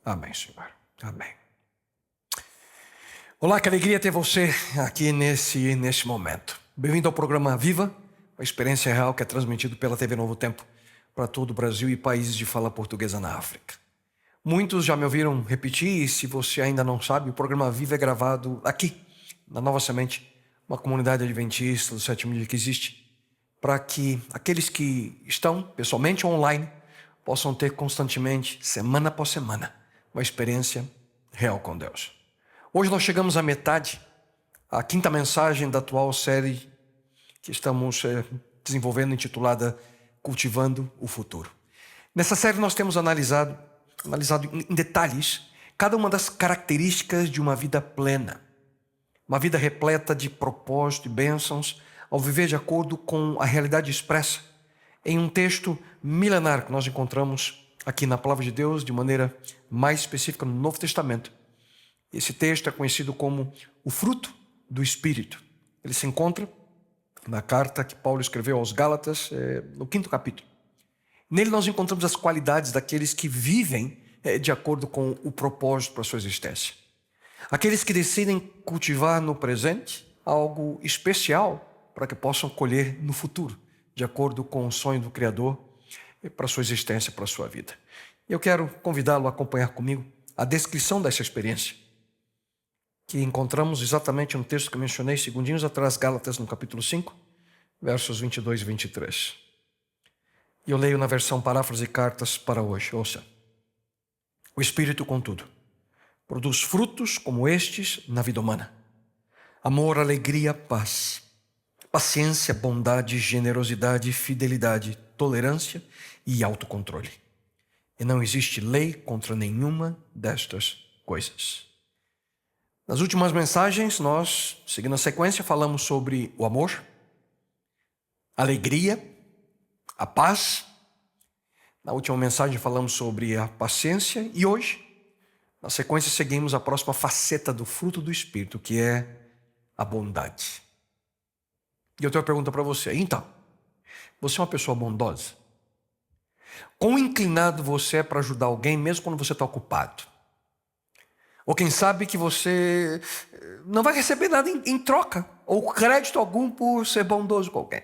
Amém, Senhor. Amém. Olá, que alegria ter você aqui nesse momento. Bem-vindo ao programa Viva, a experiência real que é transmitido pela TV Novo Tempo para todo o Brasil e países de fala portuguesa na África. Muitos já me ouviram repetir, e se você ainda não sabe, o programa Viva é gravado aqui, na Nova Semente, uma comunidade adventista do sétimo dia que existe, para que aqueles que estão pessoalmente ou online possam ter constantemente, semana após semana, uma experiência real com Deus. Hoje nós chegamos à metade, a quinta mensagem da atual série que estamos desenvolvendo, intitulada Cultivando o Futuro. Nessa série nós temos analisado em detalhes cada uma das características de uma vida plena, uma vida repleta de propósito e bênçãos, ao viver de acordo com a realidade expressa em um texto milenar que nós encontramos aqui na Palavra de Deus, de maneira mais específica no Novo Testamento. Esse texto é conhecido como o fruto do Espírito. Ele se encontra na carta que Paulo escreveu aos Gálatas, no 5º capítulo. Nele nós encontramos as qualidades daqueles que vivem de acordo com o propósito para a sua existência. Aqueles que decidem cultivar no presente algo especial para que possam colher no futuro, de acordo com o sonho do Criador para a sua existência, para a sua vida. Eu quero convidá-lo a acompanhar comigo a descrição dessa experiência, que encontramos exatamente no texto que eu mencionei, segundinhos atrás, Gálatas, no capítulo 5, versos 22 e 23. E eu leio na versão Paráfrase e Cartas para hoje. Ouça. O Espírito, contudo, produz frutos como estes na vida humana: amor, alegria, paz, paciência, bondade, generosidade, fidelidade, tolerância e autocontrole. E não existe lei contra nenhuma destas coisas. Nas últimas mensagens, nós, seguindo a sequência, falamos sobre o amor, a alegria, a paz. Na última mensagem falamos sobre a paciência e hoje, na sequência, seguimos a próxima faceta do fruto do Espírito, que é a bondade. E eu tenho uma pergunta para você. Então, você é uma pessoa bondosa? Quão inclinado você é para ajudar alguém mesmo quando você está ocupado? Ou quem sabe que você não vai receber nada em troca, ou crédito algum por ser bondoso com alguém?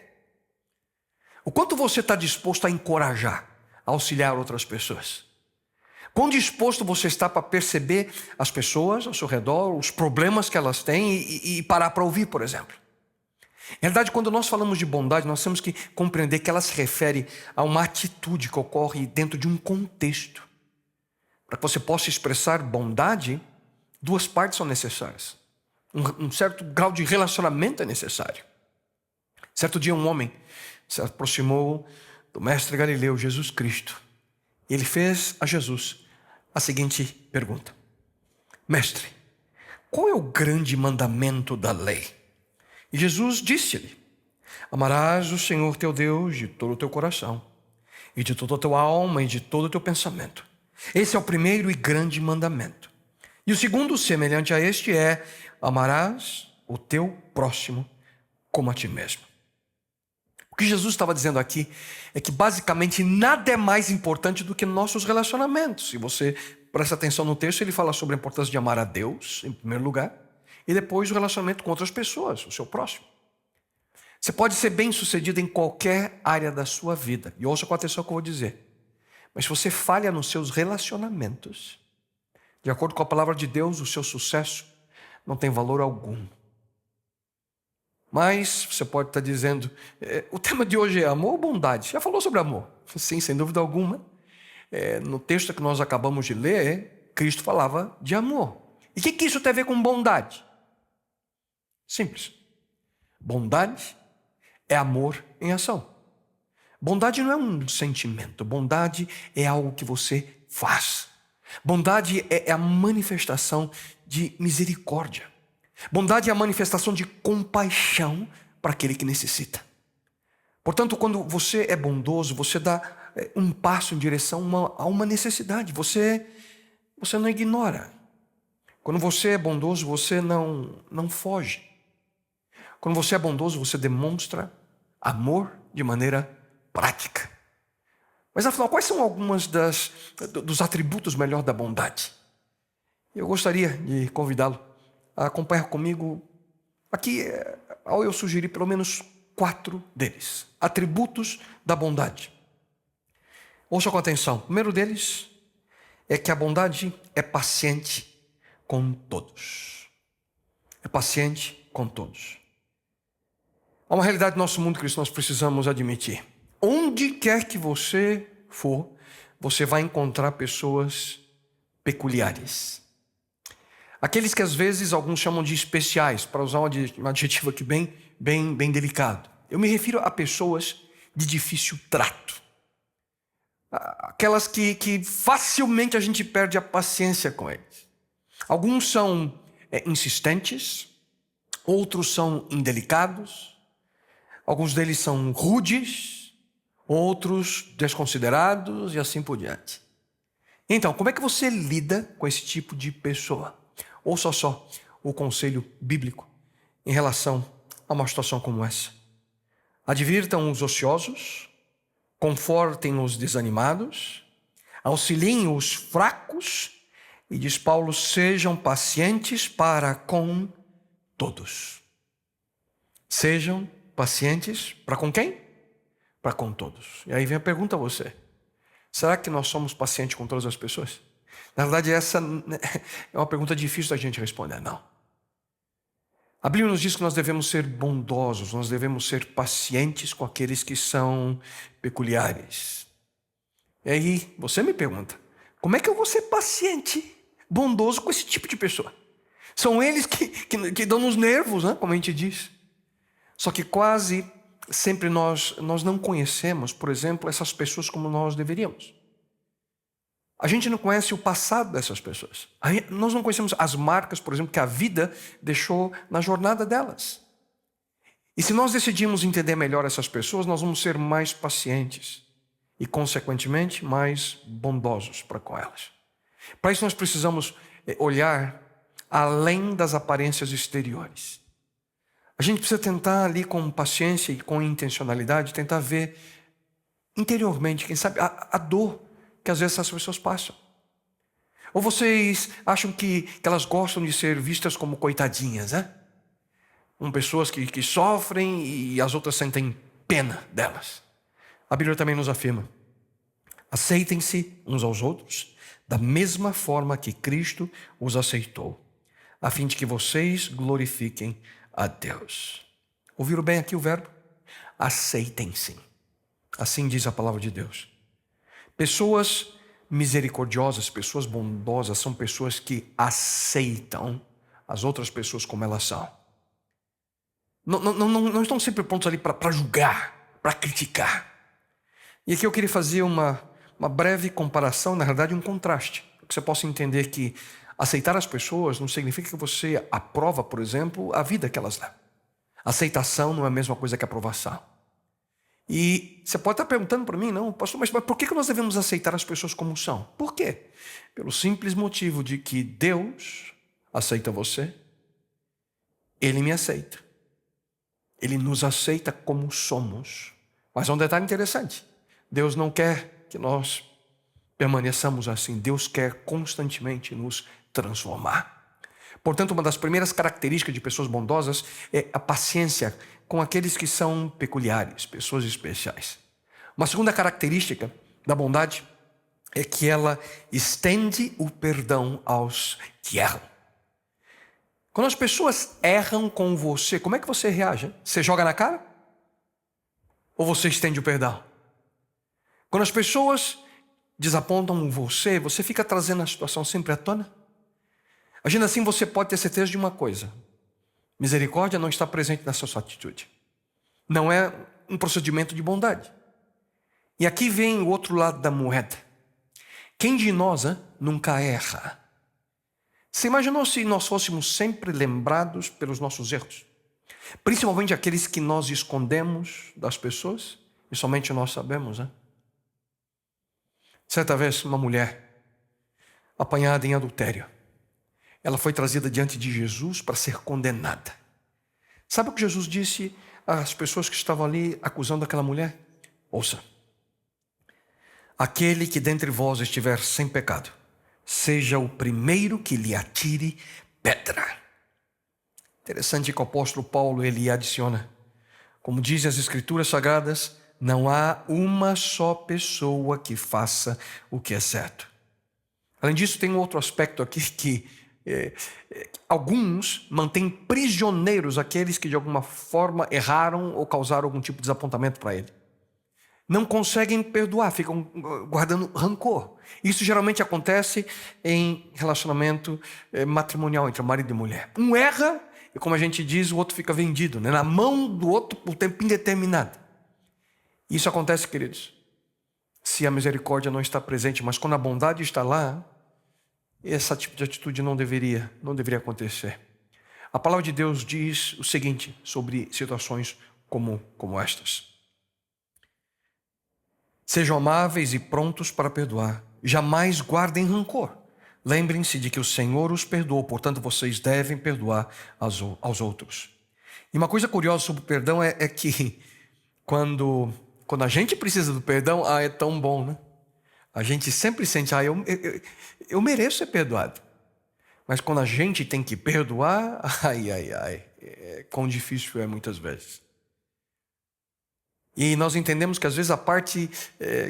O quanto você está disposto a encorajar, a auxiliar outras pessoas? Quão disposto você está para perceber as pessoas ao seu redor, os problemas que elas têm e parar para ouvir, por exemplo? Na verdade, quando nós falamos de bondade, nós temos que compreender que ela se refere a uma atitude que ocorre dentro de um contexto. Para que você possa expressar bondade, duas partes são necessárias. Um certo grau de relacionamento é necessário. Certo dia um homem se aproximou do mestre Galileu, Jesus Cristo. E ele fez a Jesus a seguinte pergunta: Mestre, qual é o grande mandamento da lei? E Jesus disse-lhe: amarás o Senhor teu Deus de todo o teu coração, e de toda a tua alma, e de todo o teu pensamento. Esse é o primeiro e grande mandamento. E o segundo, semelhante a este, é: amarás o teu próximo como a ti mesmo. O que Jesus estava dizendo aqui é que basicamente nada é mais importante do que nossos relacionamentos. Se você presta atenção no texto, ele fala sobre a importância de amar a Deus, em primeiro lugar, e depois o relacionamento com outras pessoas, o seu próximo. Você pode ser bem sucedido em qualquer área da sua vida, e ouça com atenção o que eu vou dizer. Mas se você falha nos seus relacionamentos, de acordo com a palavra de Deus, o seu sucesso não tem valor algum. Mas você pode estar dizendo, o tema de hoje é amor ou bondade? Já falou sobre amor? Sim, sem dúvida alguma. No texto que nós acabamos de ler, Cristo falava de amor. E o que isso tem a ver com bondade? Simples. Bondade é amor em ação. Bondade não é um sentimento. Bondade é algo que você faz. Bondade é a manifestação de misericórdia. Bondade é a manifestação de compaixão para aquele que necessita. Portanto, quando você é bondoso, você dá um passo em direção a uma necessidade. Você não ignora. Quando você é bondoso, você não foge. Quando você é bondoso, você demonstra amor de maneira prática. Mas afinal, quais são algumas dos atributos melhor da bondade? Eu gostaria de convidá-lo a acompanhar comigo aqui, ao eu sugerir pelo menos 4 deles. Atributos da bondade. Ouça com atenção. O primeiro deles é que a bondade é paciente com todos. É paciente com todos. Há uma realidade no nosso mundo que nós precisamos admitir. Onde quer que você for, você vai encontrar pessoas peculiares. Aqueles que às vezes alguns chamam de especiais, para usar um adjetivo aqui bem delicado. Eu me refiro a pessoas de difícil trato. Aquelas que facilmente a gente perde a paciência com eles. Alguns são insistentes, outros são indelicados, alguns deles são rudes, outros desconsiderados e assim por diante. Então, como é que você lida com esse tipo de pessoa? Ouça só o conselho bíblico em relação a uma situação como essa. Advirtam os ociosos, confortem os desanimados, auxiliem os fracos e, diz Paulo, sejam pacientes para com todos. Sejam pacientes para com quem? Para com todos. E aí vem a pergunta a você. Será que nós somos pacientes com todas as pessoas? Na verdade, essa é uma pergunta difícil da gente responder. Não. A Bíblia nos diz que nós devemos ser bondosos, nós devemos ser pacientes com aqueles que são peculiares. E aí, você me pergunta, como é que eu vou ser paciente, bondoso com esse tipo de pessoa? São eles que dão nos nervos, né? Como a gente diz. Só que quase sempre nós não conhecemos, por exemplo, essas pessoas como nós deveríamos. A gente não conhece o passado dessas pessoas. Nós não conhecemos as marcas, por exemplo, que a vida deixou na jornada delas. E se nós decidimos entender melhor essas pessoas, nós vamos ser mais pacientes e, consequentemente, mais bondosos para com elas. Para isso nós precisamos olhar além das aparências exteriores. A gente precisa tentar ali com paciência e com intencionalidade, tentar ver interiormente, quem sabe, a dor que às vezes essas pessoas passam. Ou vocês acham que elas gostam de ser vistas como coitadinhas, né? Pessoas que sofrem e as outras sentem pena delas. A Bíblia também nos afirma: aceitem-se uns aos outros da mesma forma que Cristo os aceitou, a fim de que vocês glorifiquem a Deus. Ouviram bem aqui o verbo? Aceitem-se. Assim diz a palavra de Deus. Pessoas misericordiosas, pessoas bondosas, são pessoas que aceitam as outras pessoas como elas são. Não estão sempre prontos ali para julgar, para criticar. E aqui eu queria fazer uma breve comparação, na verdade um contraste, para que você possa entender que aceitar as pessoas não significa que você aprova, por exemplo, a vida que elas levam. Aceitação não é a mesma coisa que aprovação. E você pode estar perguntando para mim, não, pastor, mas por que nós devemos aceitar as pessoas como são? Por quê? Pelo simples motivo de que Deus aceita você, Ele me aceita. Ele nos aceita como somos. Mas há um detalhe interessante. Deus não quer que nós permaneçamos assim. Deus quer constantemente nos transformar. Portanto, uma das primeiras características de pessoas bondosas é a paciência com aqueles que são peculiares, pessoas especiais. Uma segunda característica da bondade é que ela estende o perdão aos que erram. Quando as pessoas erram com você, como é que você reage? Você joga na cara? Ou você estende o perdão? Quando as pessoas desapontam você, você fica trazendo a situação sempre à tona? Agindo assim, você pode ter certeza de uma coisa: misericórdia não está presente nessa sua atitude. Não é um procedimento de bondade. E aqui vem o outro lado da moeda. Quem de nós nunca erra? Você imaginou se nós fôssemos sempre lembrados pelos nossos erros? Principalmente aqueles que nós escondemos das pessoas e somente nós sabemos, né? Certa vez, uma mulher apanhada em adultério, ela foi trazida diante de Jesus para ser condenada. Sabe o que Jesus disse às pessoas que estavam ali acusando aquela mulher? Ouça: Aquele que dentre vós estiver sem pecado, seja o primeiro que lhe atire pedra. Interessante que o apóstolo Paulo, ele adiciona, como dizem as Escrituras Sagradas, não há uma só pessoa que faça o que é certo. Além disso, tem um outro aspecto aqui que alguns mantêm prisioneiros aqueles que de alguma forma erraram ou causaram algum tipo de desapontamento para ele. Não conseguem perdoar, ficam guardando rancor. Isso geralmente acontece em relacionamento matrimonial entre marido e mulher. Um erra e, como a gente diz, o outro fica vendido, né? Na mão do outro por tempo indeterminado. Isso acontece, queridos, se a misericórdia não está presente, mas quando a bondade está lá, esse tipo de atitude não deveria acontecer. A palavra de Deus diz o seguinte sobre situações como estas: sejam amáveis e prontos para perdoar, jamais guardem rancor. Lembrem-se de que o Senhor os perdoou, portanto vocês devem perdoar aos outros. E uma coisa curiosa sobre o perdão é que quando a gente precisa do perdão, é tão bom, né? A gente sempre sente, eu mereço ser perdoado. Mas quando a gente tem que perdoar, quão difícil é muitas vezes. E nós entendemos que às vezes a parte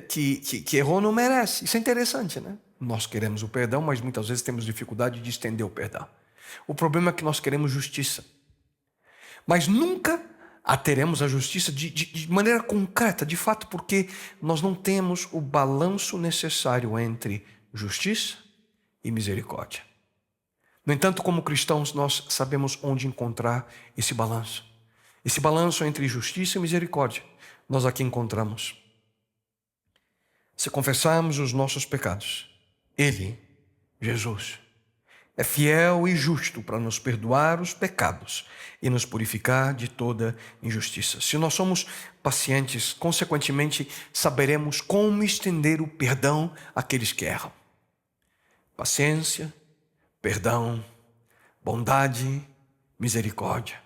que errou não merece. Isso é interessante, né? Nós queremos o perdão, mas muitas vezes temos dificuldade de estender o perdão. O problema é que nós queremos justiça. Mas nunca teremos a justiça de maneira concreta, de fato, porque nós não temos o balanço necessário entre justiça e misericórdia. No entanto, como cristãos, nós sabemos onde encontrar esse balanço. Esse balanço entre justiça e misericórdia, nós aqui encontramos. Se confessarmos os nossos pecados, Ele, Jesus, é fiel e justo para nos perdoar os pecados e nos purificar de toda injustiça. Se nós somos pacientes, consequentemente, saberemos como estender o perdão àqueles que erram. Paciência, perdão, bondade, misericórdia.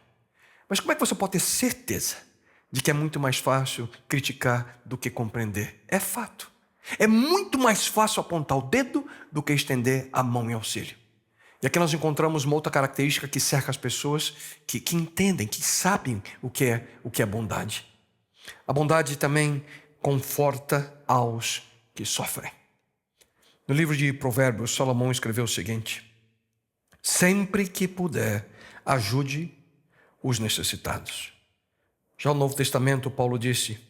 Mas como é que você pode ter certeza de que é muito mais fácil criticar do que compreender? É fato. É muito mais fácil apontar o dedo do que estender a mão em auxílio. E aqui nós encontramos uma outra característica que cerca as pessoas que entendem, que sabem o que é bondade. A bondade também conforta aos que sofrem. No livro de Provérbios, Salomão escreveu o seguinte: sempre que puder, ajude os necessitados. Já no Novo Testamento, Paulo disse: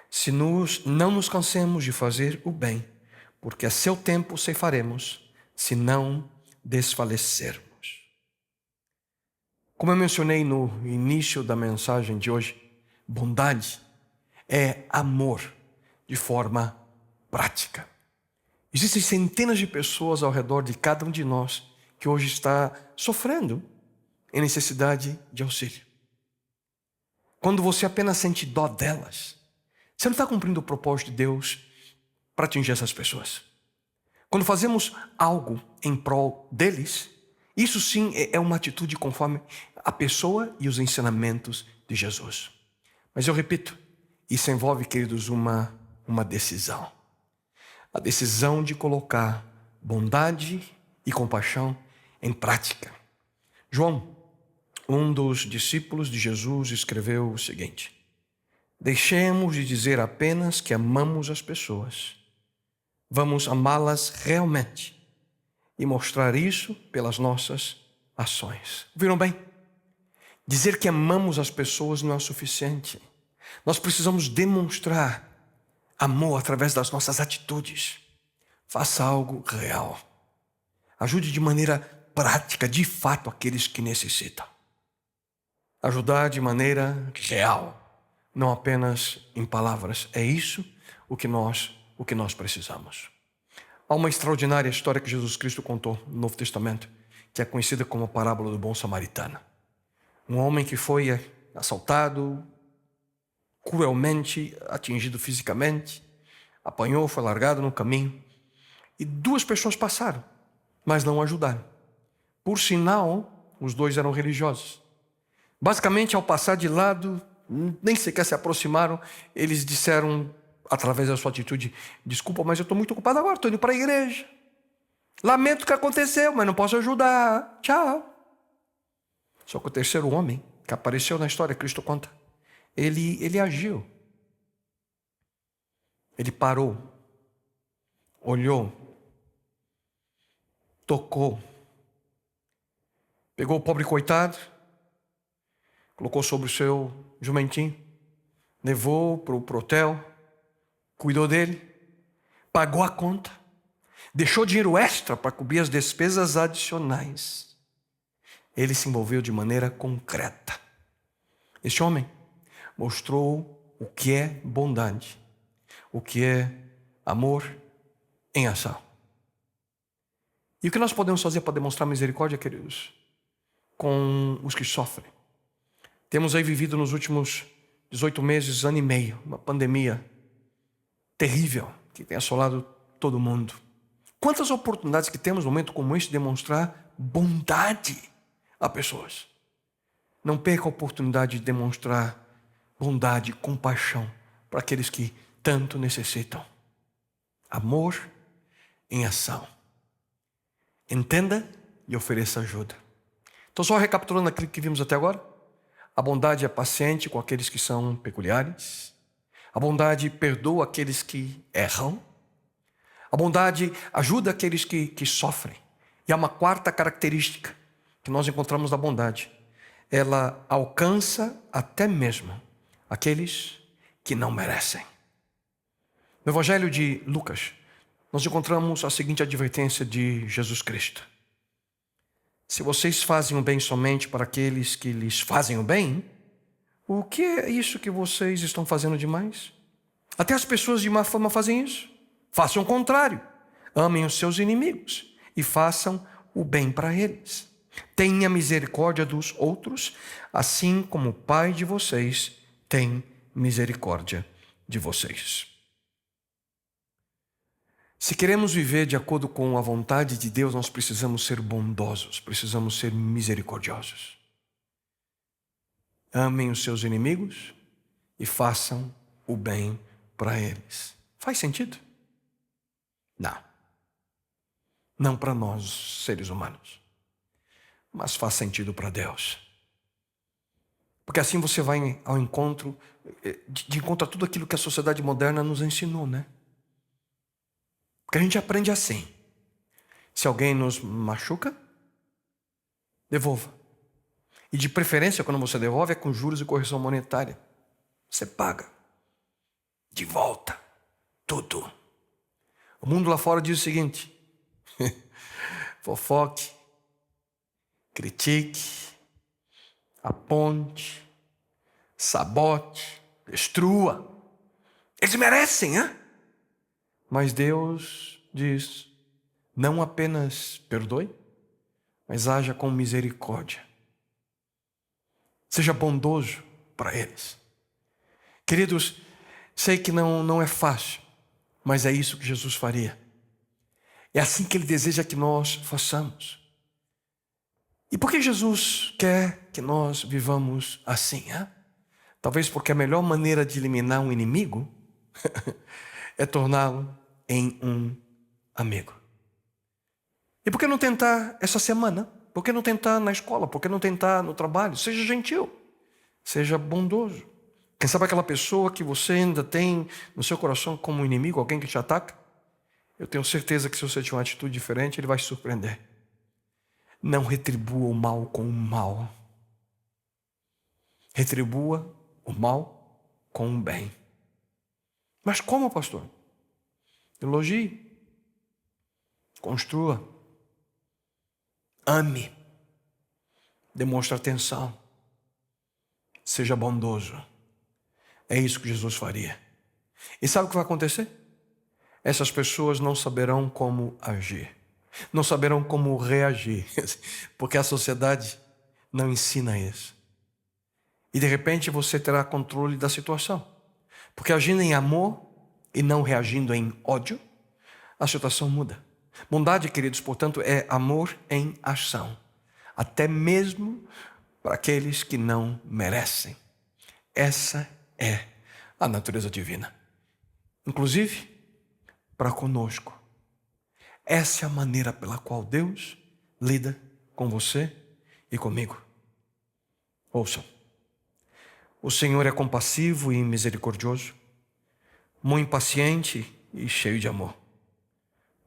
se não nos cansemos de fazer o bem, porque a seu tempo ceifaremos, se não desfalecermos. Como eu mencionei no início da mensagem de hoje, bondade é amor de forma prática. Existem centenas de pessoas ao redor de cada um de nós que hoje está sofrendo em necessidade de auxílio. Quando você apenas sente dó delas, você não está cumprindo o propósito de Deus para atingir essas pessoas. Quando fazemos algo em prol deles, isso sim é uma atitude conforme a pessoa e os ensinamentos de Jesus. Mas eu repito, isso envolve, queridos, uma decisão. A decisão de colocar bondade e compaixão em prática. João, um dos discípulos de Jesus, escreveu o seguinte: deixemos de dizer apenas que amamos as pessoas. Vamos amá-las realmente e mostrar isso pelas nossas ações. Viram bem? Dizer que amamos as pessoas não é o suficiente. Nós precisamos demonstrar amor através das nossas atitudes. Faça algo real. Ajude de maneira prática, de fato, aqueles que necessitam. Ajudar de maneira real, não apenas em palavras. É isso o que nós precisamos. Há uma extraordinária história que Jesus Cristo contou no Novo Testamento, que é conhecida como a parábola do bom samaritano. Um homem que foi assaltado, cruelmente atingido fisicamente, apanhou, foi largado no caminho, e duas pessoas passaram, mas não o ajudaram. Por sinal, os dois eram religiosos. Basicamente, ao passar de lado, nem sequer se aproximaram, eles disseram através da sua atitude: desculpa, mas eu estou muito ocupado agora, estou indo para a igreja. Lamento o que aconteceu, mas não posso ajudar. Tchau. Só que o terceiro homem que apareceu na história, Cristo conta, ele agiu. Ele parou, olhou, tocou, pegou o pobre coitado, colocou sobre o seu jumentinho, levou para o hotel, cuidou dele, pagou a conta, deixou dinheiro extra para cobrir as despesas adicionais. Ele se envolveu de maneira concreta. Este homem mostrou o que é bondade, o que é amor em ação. E o que nós podemos fazer para demonstrar misericórdia, queridos? Com os que sofrem. Temos aí vivido nos últimos 18 meses, ano e meio, uma pandemia terrível que tem assolado todo mundo. Quantas oportunidades que temos no momento como este de demonstrar bondade a pessoas. Não perca a oportunidade de demonstrar bondade, compaixão para aqueles que tanto necessitam. Amor em ação. Entenda e ofereça ajuda. Então, só recapitulando aquilo que vimos até agora. A bondade é paciente com aqueles que são peculiares. A bondade perdoa aqueles que erram. A bondade ajuda aqueles que sofrem. E há uma quarta característica que nós encontramos na bondade. Ela alcança até mesmo aqueles que não merecem. No Evangelho de Lucas, nós encontramos a seguinte advertência de Jesus Cristo: se vocês fazem o bem somente para aqueles que lhes fazem o bem, o que é isso que vocês estão fazendo demais? Até as pessoas de má fama fazem isso. Façam o contrário. Amem os seus inimigos e façam o bem para eles. Tenha misericórdia dos outros, assim como o Pai de vocês tem misericórdia de vocês. Se queremos viver de acordo com a vontade de Deus, nós precisamos ser bondosos, precisamos ser misericordiosos. Amem os seus inimigos e façam o bem para eles. Faz sentido? Não. Não para nós, seres humanos. Mas faz sentido para Deus. Porque assim você vai ao encontro, de encontro a tudo aquilo que a sociedade moderna nos ensinou, né? Porque a gente aprende assim: se alguém nos machuca, devolva. E de preferência, quando você devolve, é com juros e correção monetária. Você paga de volta tudo. O mundo lá fora diz o seguinte: fofoque, critique, aponte, sabote, destrua. Eles merecem, hein? Mas Deus diz: não apenas perdoe, mas haja com misericórdia. Seja bondoso para eles. Queridos, sei que não é fácil, mas é isso que Jesus faria. É assim que Ele deseja que nós façamos. E por que Jesus quer que nós vivamos assim? Hein? Talvez porque a melhor maneira de eliminar um inimigo é torná-lo em um amigo. E por que não tentar essa semana? Por que não tentar na escola? Por que não tentar no trabalho? Seja gentil, seja bondoso. Quem sabe aquela pessoa que você ainda tem no seu coração como inimigo, alguém que te ataca? Eu tenho certeza que se você tiver uma atitude diferente, ele vai se surpreender. Não retribua o mal com o mal. Retribua o mal com o bem. Mas como, pastor? Elogie. Construa. Ame. Demonstre atenção. Seja bondoso. É isso que Jesus faria. E sabe o que vai acontecer? Essas pessoas não saberão como agir. Não saberão como reagir. Porque a sociedade não ensina isso. E de repente você terá controle da situação. Porque agindo em amor e não reagindo em ódio, a situação muda. Bondade, queridos, portanto, é amor em ação. Até mesmo para aqueles que não merecem. Essa é a natureza divina. inclusive para conosco. Essa é a maneira pela qual Deus lida com você e comigo. Ouçam, o Senhor é compassivo e misericordioso, muito paciente e cheio de amor.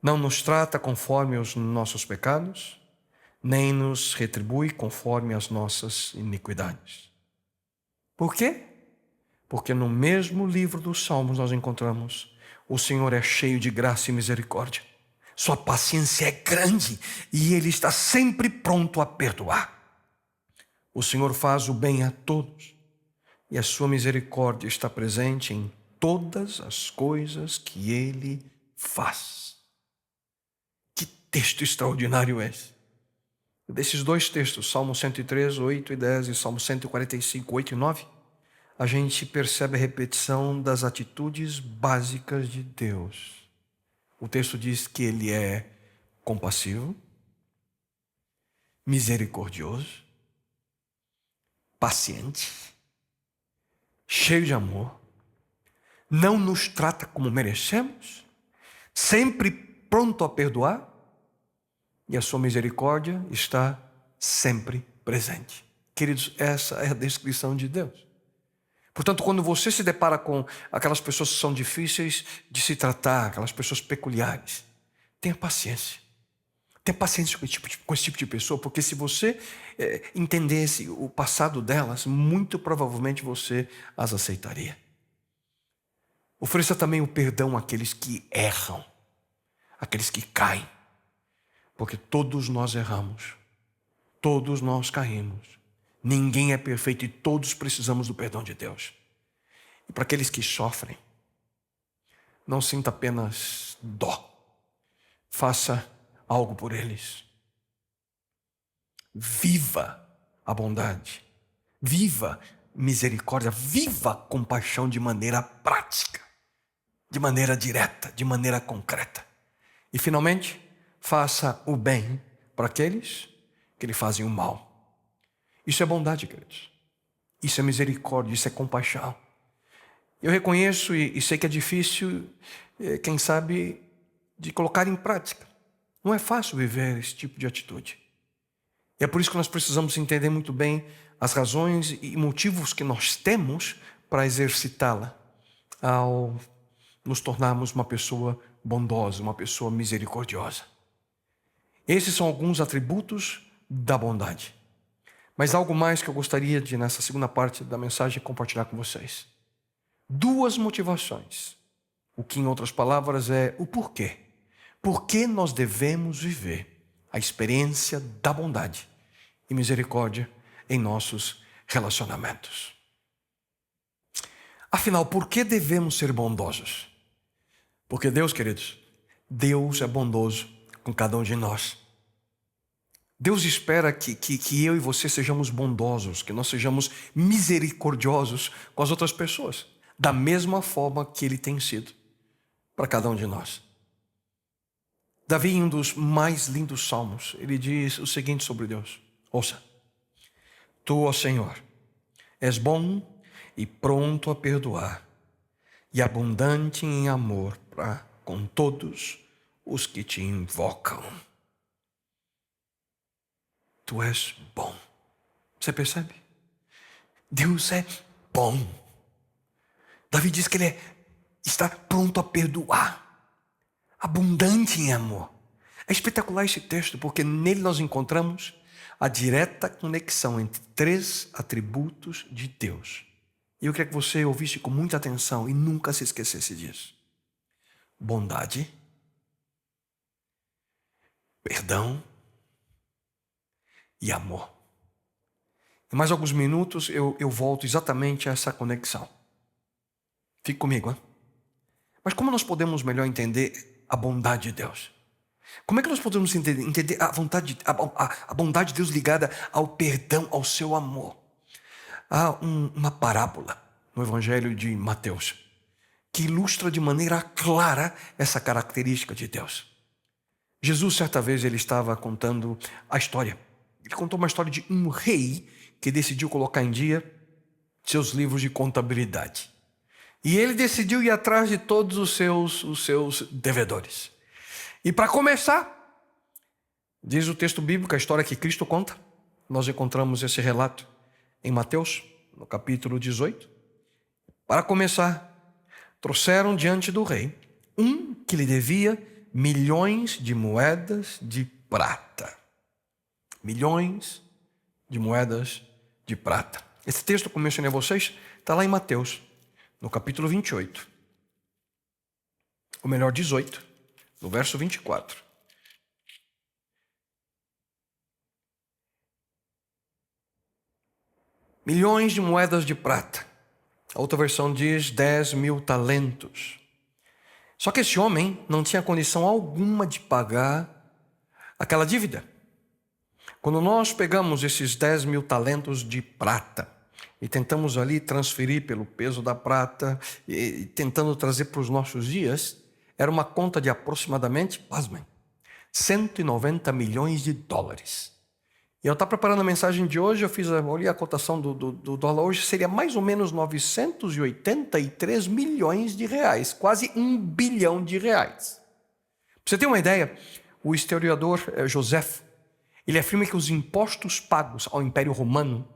Não nos trata conforme os nossos pecados, nem nos retribui conforme as nossas iniquidades. Por quê? Porque no mesmo livro dos Salmos nós encontramos: o Senhor é cheio de graça e misericórdia. Sua paciência é grande e Ele está sempre pronto a perdoar. O Senhor faz o bem a todos e a sua misericórdia está presente em todas as coisas que Ele faz. Que texto extraordinário é esse! Desses dois textos, Salmo 103, 8 e 10 e Salmo 145, 8 e 9, a gente percebe a repetição das atitudes básicas de Deus. O texto diz que Ele é compassivo, misericordioso, paciente, cheio de amor, não nos trata como merecemos, sempre pronto a perdoar, e a sua misericórdia está sempre presente. Queridos, essa é a descrição de Deus. Portanto, quando você se depara com aquelas pessoas que são difíceis de se tratar, aquelas pessoas peculiares, tenha paciência. Tenha paciência com esse tipo de pessoa, porque se você entendesse o passado delas, muito provavelmente você as aceitaria. Ofereça também o perdão àqueles que erram, àqueles que caem, porque todos nós erramos, todos nós caímos. Ninguém é perfeito e todos precisamos do perdão de Deus. E para aqueles que sofrem, não sinta apenas dó. Faça algo por eles. Viva a bondade. Viva misericórdia. Viva compaixão de maneira prática, de maneira direta, de maneira concreta. E finalmente, faça o bem para aqueles que lhe fazem o mal. Isso é bondade, queridos. Isso é misericórdia, isso é compaixão. Eu reconheço e sei que é difícil, quem sabe, de colocar em prática. Não é fácil viver esse tipo de atitude. E é por isso que nós precisamos entender muito bem as razões e motivos que nós temos para exercitá-la ao nos tornarmos uma pessoa bondosa, uma pessoa misericordiosa. Esses são alguns atributos da bondade. Mas algo mais que eu gostaria de, nessa segunda parte da mensagem, compartilhar com vocês. 2 motivações. O que, em outras palavras, é o porquê. Por que nós devemos viver a experiência da bondade e misericórdia em nossos relacionamentos. Afinal, por que devemos ser bondosos? Porque Deus, queridos, Deus é bondoso com cada um de nós. Deus espera que eu e você sejamos bondosos, que nós sejamos misericordiosos com as outras pessoas, da mesma forma que Ele tem sido para cada um de nós. Davi, em um dos mais lindos salmos, ele diz o seguinte sobre Deus. Ouça. Tu, ó Senhor, és bom e pronto a perdoar, e abundante em amor para com todos os que te invocam. Tu és bom. Você percebe? Deus é bom. Davi diz que Ele está pronto a perdoar, abundante em amor. É espetacular esse texto, porque nele nós encontramos a direta conexão entre 3 atributos de Deus. E eu queria que você ouvisse com muita atenção e nunca se esquecesse disso. Bondade, perdão e amor. Em mais alguns minutos eu volto exatamente a essa conexão. Fique comigo, hein? Mas como nós podemos melhor entender a bondade de Deus? Como é que nós podemos entender a bondade de Deus ligada ao perdão, ao seu amor? Há uma parábola no Evangelho de Mateus que ilustra de maneira clara essa característica de Deus. Jesus, certa vez, ele estava contando a história. Ele contou uma história de um rei que decidiu colocar em dia seus livros de contabilidade. E ele decidiu ir atrás de todos os seus devedores. E para começar, diz o texto bíblico, a história que Cristo conta, nós encontramos esse relato em Mateus, no capítulo 18. Para começar, trouxeram diante do rei um que lhe devia milhões de moedas de prata. Milhões de moedas de prata. Esse texto que eu mencionei a vocês está lá em Mateus, no capítulo 28. Ou melhor, 18, no verso 24. Milhões de moedas de prata. A outra versão diz 10.000 talentos. Só que esse homem não tinha condição alguma de pagar aquela dívida. Quando nós pegamos esses 10.000 talentos de prata e tentamos ali transferir pelo peso da prata e tentando trazer para os nossos dias, era uma conta de aproximadamente, pasmem, 190 milhões de dólares. E eu estava preparando a mensagem de hoje, olhei a cotação do dólar hoje, seria mais ou menos 983 milhões de reais, quase 1 bilhão de reais. Para você ter uma ideia, o historiador Josefo, ele afirma que os impostos pagos ao Império Romano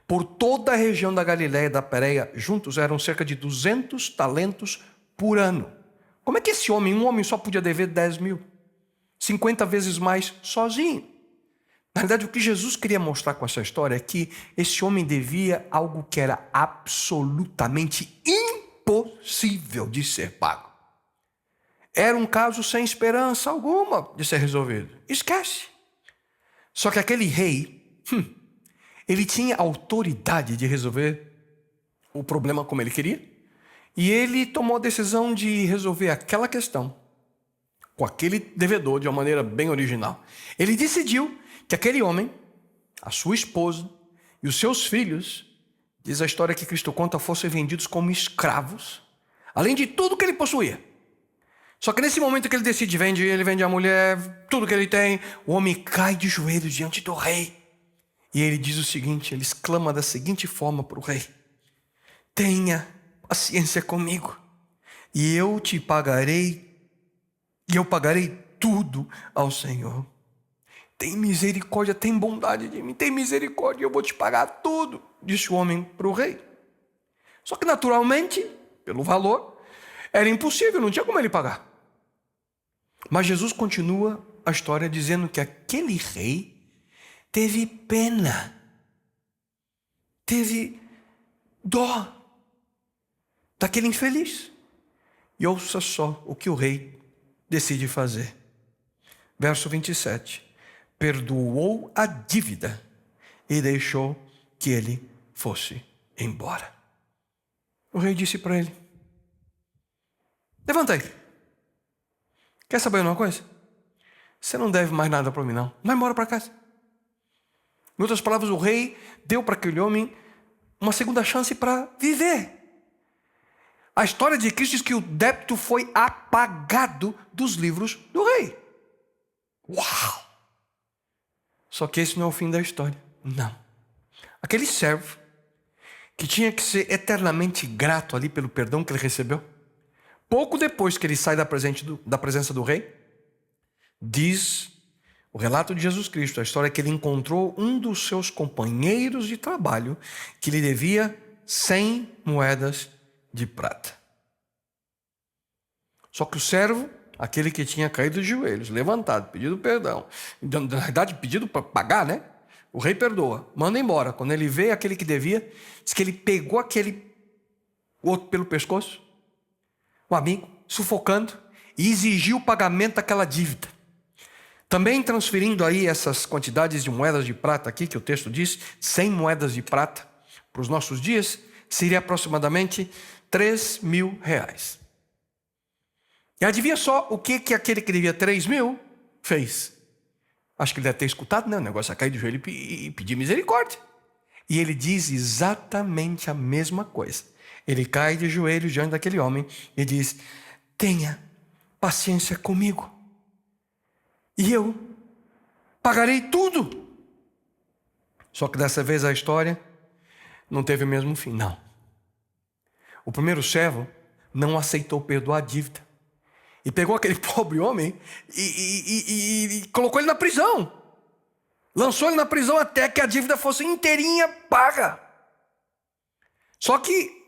por toda a região da Galiléia e da Pérea juntos eram cerca de 200 talentos por ano. Como é que esse homem, um homem só podia dever 10.000? 50 vezes mais sozinho. Na verdade, o que Jesus queria mostrar com essa história é que esse homem devia algo que era absolutamente impossível de ser pago. Era um caso sem esperança alguma de ser resolvido. Esquece. Só que aquele rei, ele tinha autoridade de resolver o problema como ele queria. E ele tomou a decisão de resolver aquela questão com aquele devedor de uma maneira bem original. Ele decidiu que aquele homem, a sua esposa e os seus filhos, diz a história que Cristo conta, fossem vendidos como escravos, além de tudo que ele possuía. Só que nesse momento que ele decide, ele vende a mulher, tudo que ele tem, o homem cai de joelhos diante do rei. E ele diz o seguinte, ele exclama da seguinte forma para o rei: tenha paciência comigo, e eu te pagarei, e eu pagarei tudo ao Senhor. Tem misericórdia, tem bondade de mim, tem misericórdia, eu vou te pagar tudo, disse o homem para o rei. Só que naturalmente, pelo valor, era impossível, não tinha como ele pagar. Mas Jesus continua a história dizendo que aquele rei teve pena, teve dó daquele infeliz. E ouça só o que o rei decide fazer. Verso 27. Perdoou a dívida e deixou que ele fosse embora. O rei disse para ele: levanta aí. Quer saber uma coisa? Você não deve mais nada para mim, não. Vai embora para casa. Em outras palavras, o rei deu para aquele homem uma segunda chance para viver. A história de Cristo diz que o débito foi apagado dos livros do rei. Uau! Só que esse não é o fim da história. Não. Aquele servo, que tinha que ser eternamente grato ali pelo perdão que ele recebeu, pouco depois que ele sai da presença do rei, diz o relato de Jesus Cristo, a história é que ele encontrou um dos seus companheiros de trabalho que lhe devia 100 moedas de prata. Só que o servo, aquele que tinha caído de joelhos, levantado, pedido perdão, na verdade pedido para pagar, né? O rei perdoa, manda embora. Quando ele vê aquele que devia, diz que ele pegou aquele outro pelo pescoço, o amigo, sufocando, e exigiu o pagamento daquela dívida. Também transferindo aí essas quantidades de moedas de prata aqui, que o texto diz, 100 moedas de prata, para os nossos dias, seria aproximadamente 3.000 reais. E adivinha só o que aquele que devia 3.000 fez? Acho que ele deve ter escutado, né? O negócio é cair de joelho e pedir misericórdia. E ele diz exatamente a mesma coisa. Ele cai de joelhos diante daquele homem e diz: tenha paciência comigo, e eu pagarei tudo. Só que dessa vez a história não teve o mesmo fim, não. O primeiro servo não aceitou perdoar a dívida. E pegou aquele pobre homem e colocou ele na prisão. Lançou ele na prisão até que a dívida fosse inteirinha paga. Só que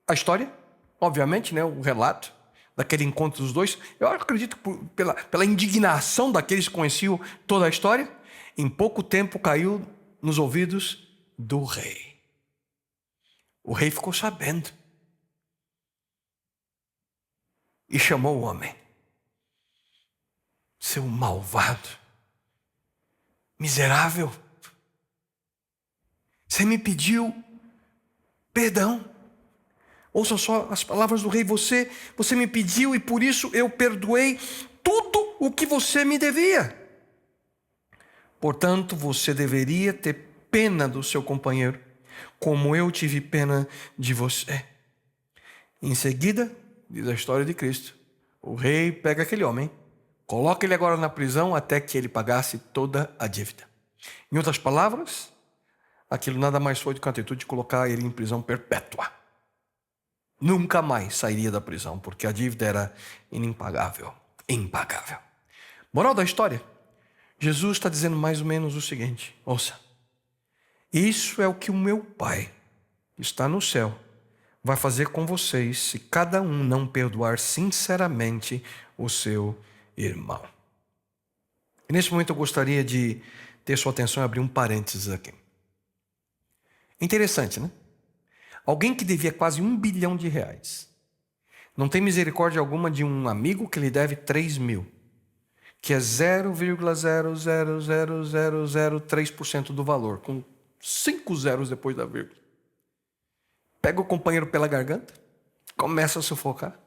a história, obviamente, né, o relato daquele encontro dos dois, eu acredito que pela indignação daqueles que conheciam toda a história, em pouco tempo caiu nos ouvidos do rei. O rei ficou sabendo e chamou o homem. Seu malvado, miserável, você me pediu perdão. Ouça só as palavras do rei. Você me pediu e por isso eu perdoei tudo o que você me devia. Portanto, você deveria ter pena do seu companheiro, como eu tive pena de você. Em seguida, diz a história de Cristo, o rei pega aquele homem, coloca ele agora na prisão até que ele pagasse toda a dívida. Em outras palavras, aquilo nada mais foi do que a atitude de colocar ele em prisão perpétua. Nunca mais sairia da prisão, porque a dívida era impagável. Moral da história, Jesus está dizendo mais ou menos o seguinte, ouça. Isso é o que o meu Pai, que está no céu, vai fazer com vocês se cada um não perdoar sinceramente o seu irmão. E nesse momento eu gostaria de ter sua atenção e abrir um parênteses aqui. Interessante, né? Alguém que devia quase R$1 bilhão, não tem misericórdia alguma de um amigo que lhe deve 3 mil, que é 0,00003% do valor, com 5 zeros depois da vírgula. Pega o companheiro pela garganta, começa a sufocar.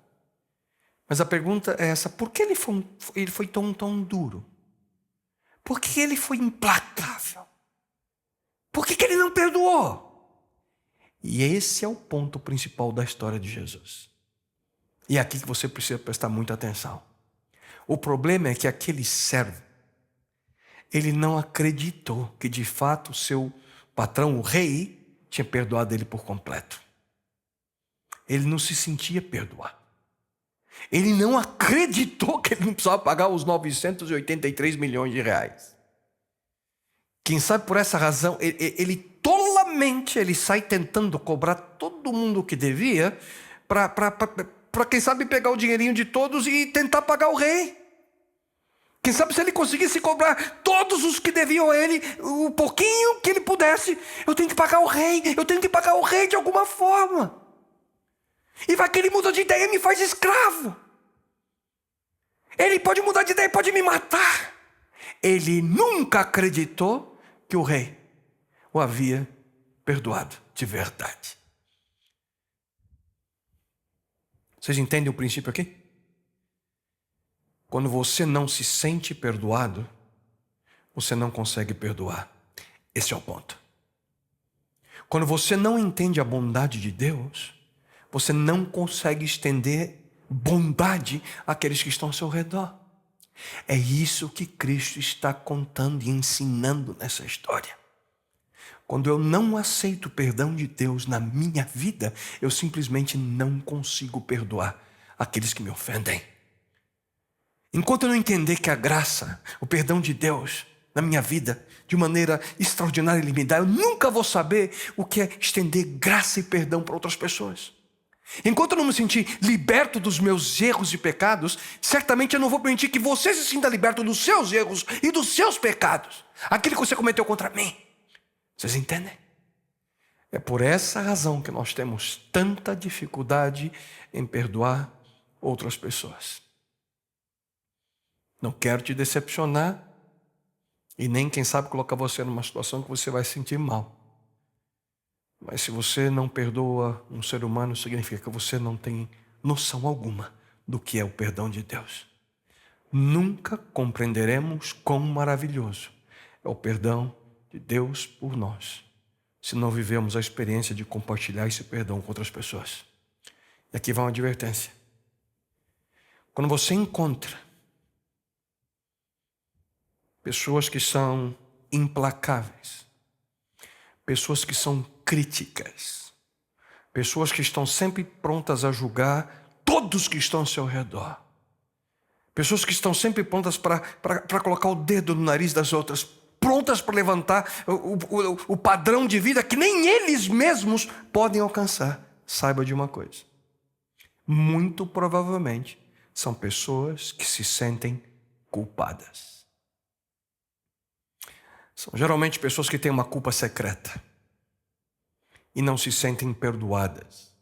Mas a pergunta é essa: por que ele foi tão duro? Por que ele foi implacável? Por que ele não perdoou? E esse é o ponto principal da história de Jesus. E é aqui que você precisa prestar muita atenção. O problema é que aquele servo, ele não acreditou que de fato o seu patrão, o rei, tinha perdoado ele por completo. Ele não se sentia perdoado. Ele não acreditou que ele não precisava pagar os 983 milhões de reais. Quem sabe por essa razão, ele tolamente sai tentando cobrar todo mundo o que devia para quem sabe pegar o dinheirinho de todos e tentar pagar o rei. Quem sabe se ele conseguisse cobrar todos os que deviam a ele, o pouquinho que ele pudesse, eu tenho que pagar o rei de alguma forma. E vai que ele muda de ideia e me faz escravo. Ele pode mudar de ideia e pode me matar. Ele nunca acreditou que o rei o havia perdoado de verdade. Vocês entendem o princípio aqui? Quando você não se sente perdoado, você não consegue perdoar. Esse é o ponto. Quando você não entende a bondade de Deus, você não consegue estender bondade àqueles que estão ao seu redor. É isso que Cristo está contando e ensinando nessa história. Quando eu não aceito o perdão de Deus na minha vida, eu simplesmente não consigo perdoar aqueles que me ofendem. Enquanto eu não entender que a graça, o perdão de Deus na minha vida, de maneira extraordinária e limitada, eu nunca vou saber o que é estender graça e perdão para outras pessoas. Enquanto eu não me sentir liberto dos meus erros e pecados, certamente eu não vou permitir que você se sinta liberto dos seus erros e dos seus pecados, aquilo que você cometeu contra mim. Vocês entendem? É por essa razão que nós temos tanta dificuldade em perdoar outras pessoas. Não quero te decepcionar e nem, quem sabe, colocar você numa situação que você vai se sentir mal. Mas se você não perdoa um ser humano, significa que você não tem noção alguma do que é o perdão de Deus. Nunca compreenderemos quão maravilhoso é o perdão de Deus por nós, se não vivemos a experiência de compartilhar esse perdão com outras pessoas. E aqui vai uma advertência. Quando você encontra pessoas que são implacáveis, pessoas que são críticas, Pessoas que estão sempre prontas a julgar todos que estão ao seu redor. Pessoas que estão sempre prontas para colocar o dedo no nariz das outras, prontas para levantar o padrão de vida que nem eles mesmos podem alcançar. Saiba de uma coisa: muito provavelmente são pessoas que se sentem culpadas. São geralmente pessoas que têm uma culpa secreta e não se sentem perdoadas.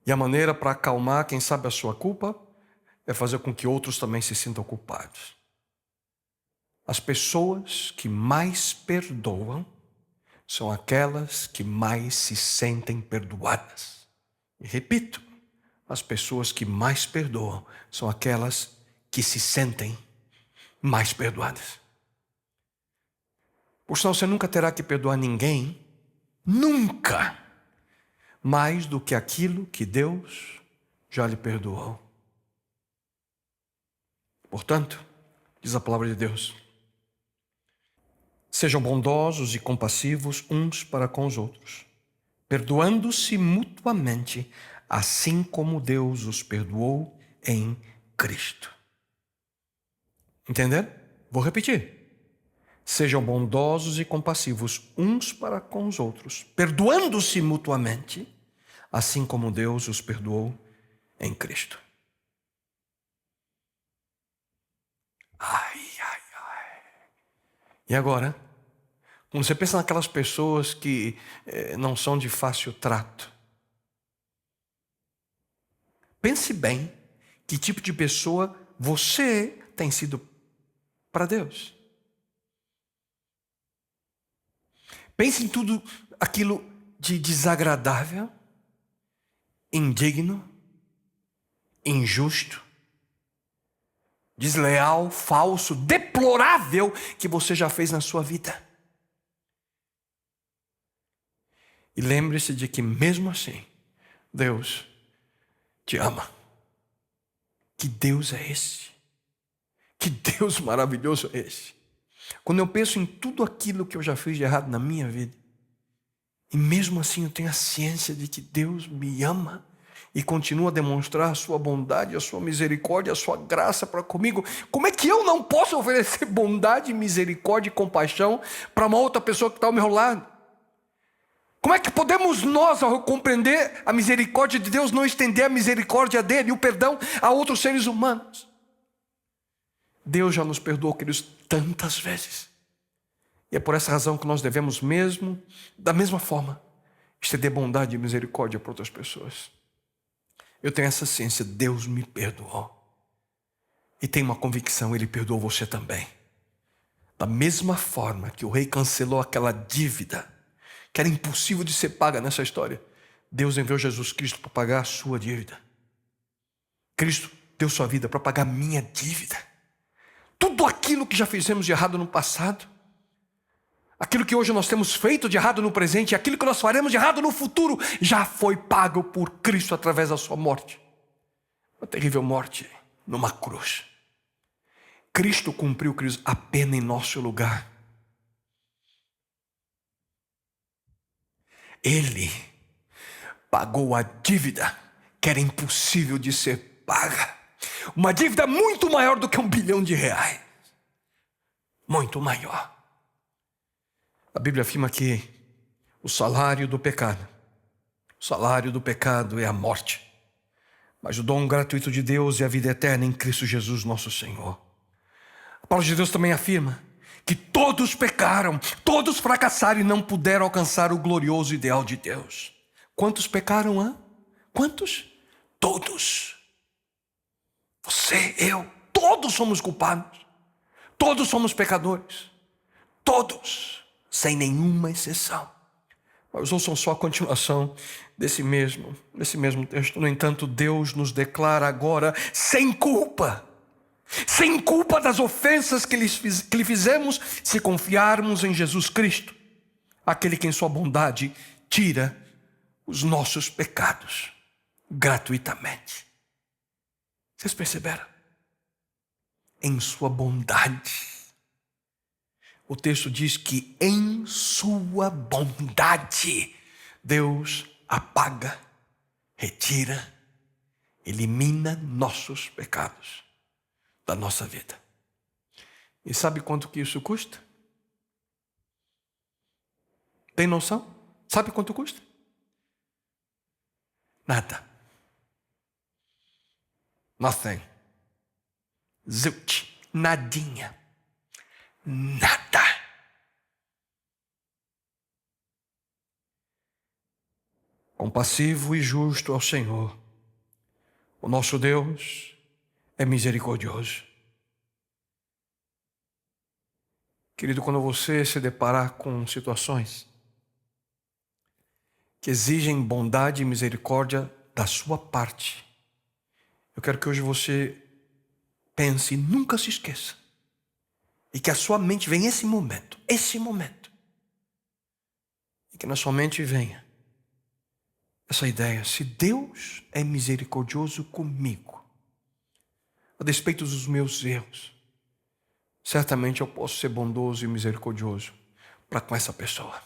E a maneira para acalmar, quem sabe, a sua culpa é fazer com que outros também se sintam culpados. As pessoas que mais perdoam são aquelas que mais se sentem perdoadas. E repito, as pessoas que mais perdoam são aquelas que se sentem mais perdoadas. Por sinal, você nunca terá que perdoar ninguém, nunca, mais do que aquilo que Deus já lhe perdoou. Portanto, diz a palavra de Deus, sejam bondosos e compassivos uns para com os outros, perdoando-se mutuamente, assim como Deus os perdoou em Cristo. Entenderam? Vou repetir. Sejam bondosos e compassivos uns para com os outros, perdoando-se mutuamente, assim como Deus os perdoou em Cristo. Ai. E agora, quando você pensa naquelas pessoas que não são de fácil trato, pense bem que tipo de pessoa você tem sido para Deus. Pense em tudo aquilo de desagradável, indigno, injusto, desleal, falso, deplorável que você já fez na sua vida. E lembre-se de que mesmo assim, Deus te ama. Que Deus é esse? Que Deus maravilhoso é esse? Quando eu penso em tudo aquilo que eu já fiz de errado na minha vida, e mesmo assim eu tenho a ciência de que Deus me ama e continua a demonstrar a sua bondade, a sua misericórdia, a sua graça para comigo, como é que eu não posso oferecer bondade, misericórdia e compaixão para uma outra pessoa que está ao meu lado? Como é que podemos nós, ao compreender a misericórdia de Deus, não estender a misericórdia dele e o perdão a outros seres humanos? Deus já nos perdoou, queridos, tantas vezes. E é por essa razão que nós devemos mesmo, da mesma forma, estender bondade e misericórdia para outras pessoas. Eu tenho essa ciência, Deus me perdoou. E tenho uma convicção, Ele perdoou você também. Da mesma forma que o rei cancelou aquela dívida, que era impossível de ser paga nessa história, Deus enviou Jesus Cristo para pagar a sua dívida. Cristo deu sua vida para pagar a minha dívida. Tudo aquilo que já fizemos de errado no passado, aquilo que hoje nós temos feito de errado no presente, e aquilo que nós faremos de errado no futuro, já foi pago por Cristo através da sua morte. Uma terrível morte numa cruz. Cristo cumpriu, queridos, a pena em nosso lugar. Ele pagou a dívida que era impossível de ser paga. Uma dívida muito maior do que R$1 bilhão. Muito maior. A Bíblia afirma que o salário do pecado é a morte. Mas o dom gratuito de Deus é a vida eterna em Cristo Jesus nosso Senhor. A palavra de Deus também afirma que todos pecaram, todos fracassaram e não puderam alcançar o glorioso ideal de Deus. Quantos pecaram, hã? Quantos? Todos. Você, eu, todos somos culpados. Todos somos pecadores. Todos, sem nenhuma exceção. Mas ouçam só a continuação desse mesmo texto. No entanto, Deus nos declara agora sem culpa das ofensas que lhe fizemos, se confiarmos em Jesus Cristo, aquele que em sua bondade tira os nossos pecados gratuitamente. Vocês perceberam? Em sua bondade. O texto diz que em sua bondade Deus apaga, retira, elimina nossos pecados da nossa vida. E sabe quanto que isso custa? Tem noção? Sabe quanto custa? Nada. Nothing. Zilch. Nadinha. Nada. Compassivo e justo ao Senhor. O nosso Deus é misericordioso. Querido, quando você se deparar com situações que exigem bondade e misericórdia da sua parte, eu quero que hoje você pense e nunca se esqueça. E que a sua mente venha esse momento. E que na sua mente venha essa ideia: se Deus é misericordioso comigo, a despeito dos meus erros, certamente eu posso ser bondoso e misericordioso para com essa pessoa.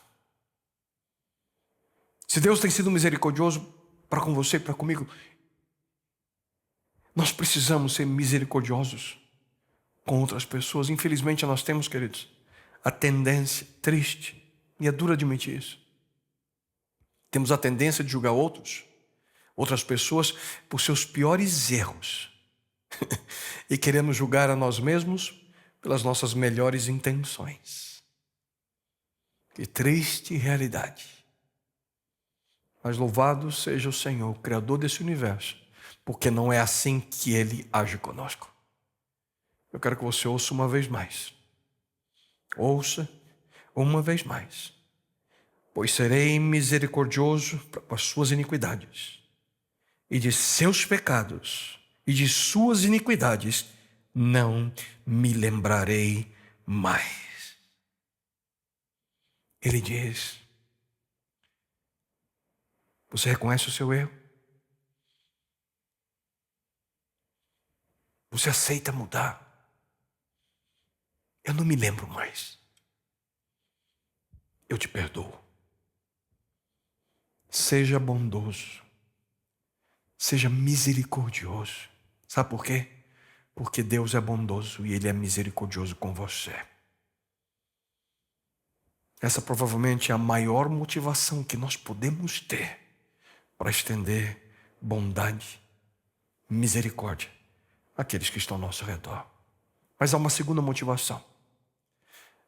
Se Deus tem sido misericordioso para com você e para comigo, nós precisamos ser misericordiosos com outras pessoas. Infelizmente nós temos, queridos, a tendência triste, e é duro admitir isso. Temos a tendência de julgar outras pessoas por seus piores erros. E queremos julgar a nós mesmos pelas nossas melhores intenções. Que triste realidade. Mas louvado seja o Senhor, Criador desse universo, porque não é assim que Ele age conosco. Eu quero que você ouça uma vez mais. Ouça uma vez mais. Pois serei misericordioso com as suas iniquidades, e de seus pecados e de suas iniquidades não me lembrarei mais. Ele diz: você reconhece o seu erro? Você aceita mudar? Eu não me lembro mais. Eu te perdoo. Seja bondoso. Seja misericordioso. Sabe por quê? Porque Deus é bondoso e Ele é misericordioso com você. Essa provavelmente é a maior motivação que nós podemos ter para estender bondade, misericórdia àqueles que estão ao nosso redor. Mas há uma segunda motivação.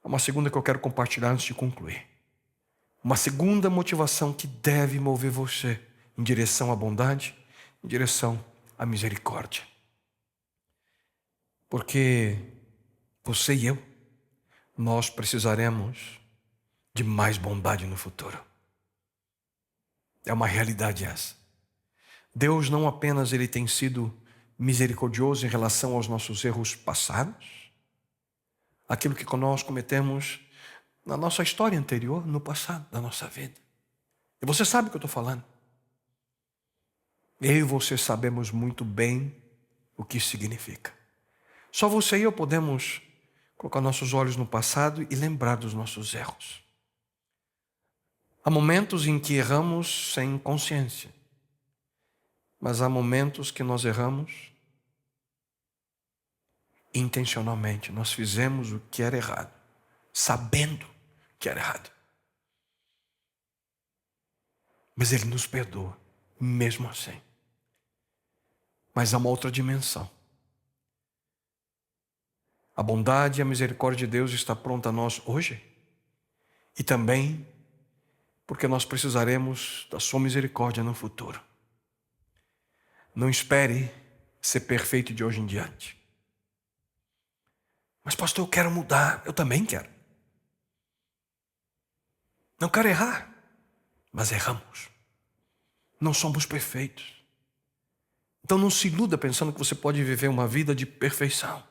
Há uma segunda que eu quero compartilhar antes de concluir. Uma segunda motivação que deve mover você em direção à bondade, em direção à misericórdia. Porque você e eu, nós precisaremos de mais bondade no futuro. É uma realidade essa. Deus não apenas Ele tem sido misericordioso em relação aos nossos erros passados, aquilo que nós cometemos na nossa história anterior, no passado da nossa vida. E você sabe o que eu estou falando. Eu e você sabemos muito bem o que isso significa. Só você e eu podemos colocar nossos olhos no passado e lembrar dos nossos erros. Há momentos em que erramos sem consciência, mas há momentos que nós erramos intencionalmente. Nós fizemos o que era errado, sabendo que era errado. Mas Ele nos perdoa, mesmo assim. Mas há uma outra dimensão. A bondade e a misericórdia de Deus está pronta a nós hoje. E também porque nós precisaremos da sua misericórdia no futuro. Não espere ser perfeito de hoje em diante. Mas pastor, eu quero mudar. Eu também quero. Não quero errar, mas erramos. Não somos perfeitos. Então não se iluda pensando que você pode viver uma vida de perfeição.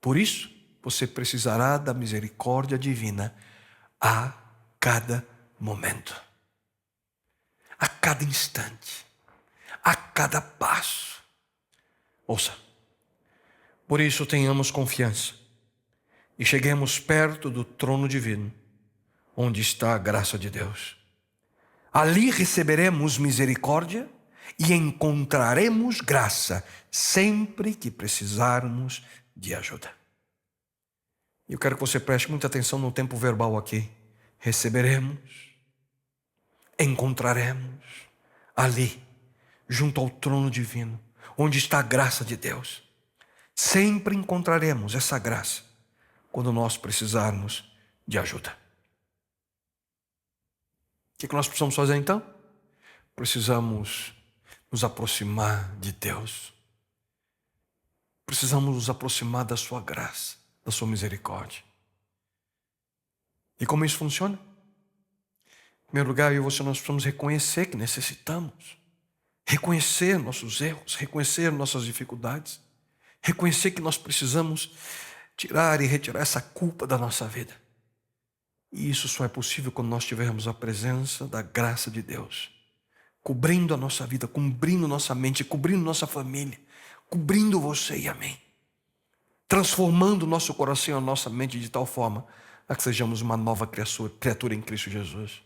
Por isso, você precisará da misericórdia divina a cada momento, a cada instante, a cada passo. Ouça, por isso tenhamos confiança e cheguemos perto do trono divino, onde está a graça de Deus. Ali receberemos misericórdia e encontraremos graça sempre que precisarmos de ajuda. Eu quero que você preste muita atenção no tempo verbal aqui. Receberemos, encontraremos ali, junto ao trono divino, onde está a graça de Deus. Sempre encontraremos essa graça quando nós precisarmos de ajuda. O que nós precisamos fazer então? Precisamos nos aproximar de Deus. Precisamos nos aproximar da sua graça, da sua misericórdia. E como isso funciona? Em primeiro lugar, eu e você, nós precisamos reconhecer que necessitamos. Reconhecer nossos erros, reconhecer nossas dificuldades. Reconhecer que nós precisamos tirar e retirar essa culpa da nossa vida. E isso só é possível quando nós tivermos a presença da graça de Deus, cobrindo a nossa vida, cobrindo nossa mente, cobrindo nossa família, cobrindo você e a mim, transformando o nosso coração e a nossa mente de tal forma a que sejamos uma nova criatura em Cristo Jesus.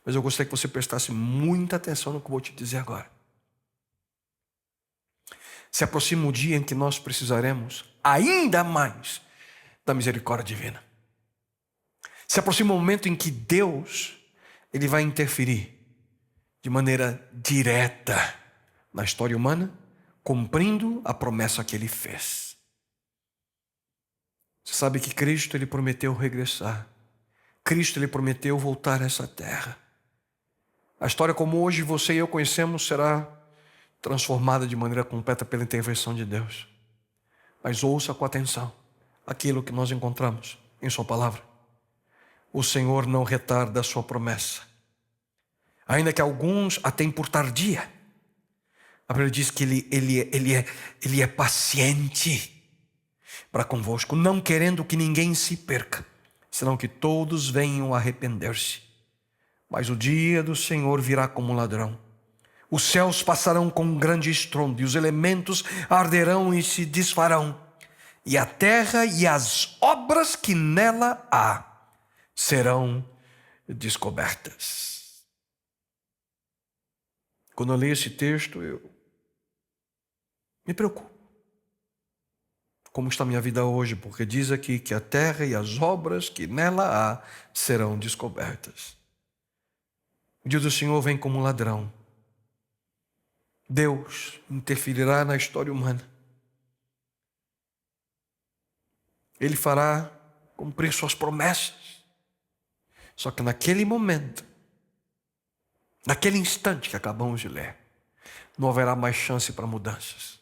Mas eu gostaria que você prestasse muita atenção no que eu vou te dizer agora. Se aproxima o dia em que nós precisaremos ainda mais da misericórdia divina. Se aproxima o momento em que Deus ele vai interferir de maneira direta na história humana, cumprindo a promessa que ele fez. Você sabe que Cristo ele prometeu regressar. Cristo ele prometeu voltar a essa terra. A história como hoje você e eu conhecemos será transformada de maneira completa pela intervenção de Deus. Mas ouça com atenção aquilo que nós encontramos em sua palavra. O Senhor não retarda a sua promessa, ainda que alguns a tenham por tardia. A Bíblia diz que ele é paciente para convosco, não querendo que ninguém se perca, senão que todos venham a arrepender-se. Mas o dia do Senhor virá como um ladrão. Os céus passarão com um grande estrondo, e os elementos arderão e se desfarão, e a terra e as obras que nela há serão descobertas. Quando eu leio esse texto, eu me preocupo. Como está a minha vida hoje? Porque diz aqui que a terra e as obras que nela há serão descobertas. O dia do Senhor vem como um ladrão. Deus interferirá na história humana. Ele fará cumprir suas promessas. Só que naquele momento, naquele instante que acabamos de ler, não haverá mais chance para mudanças.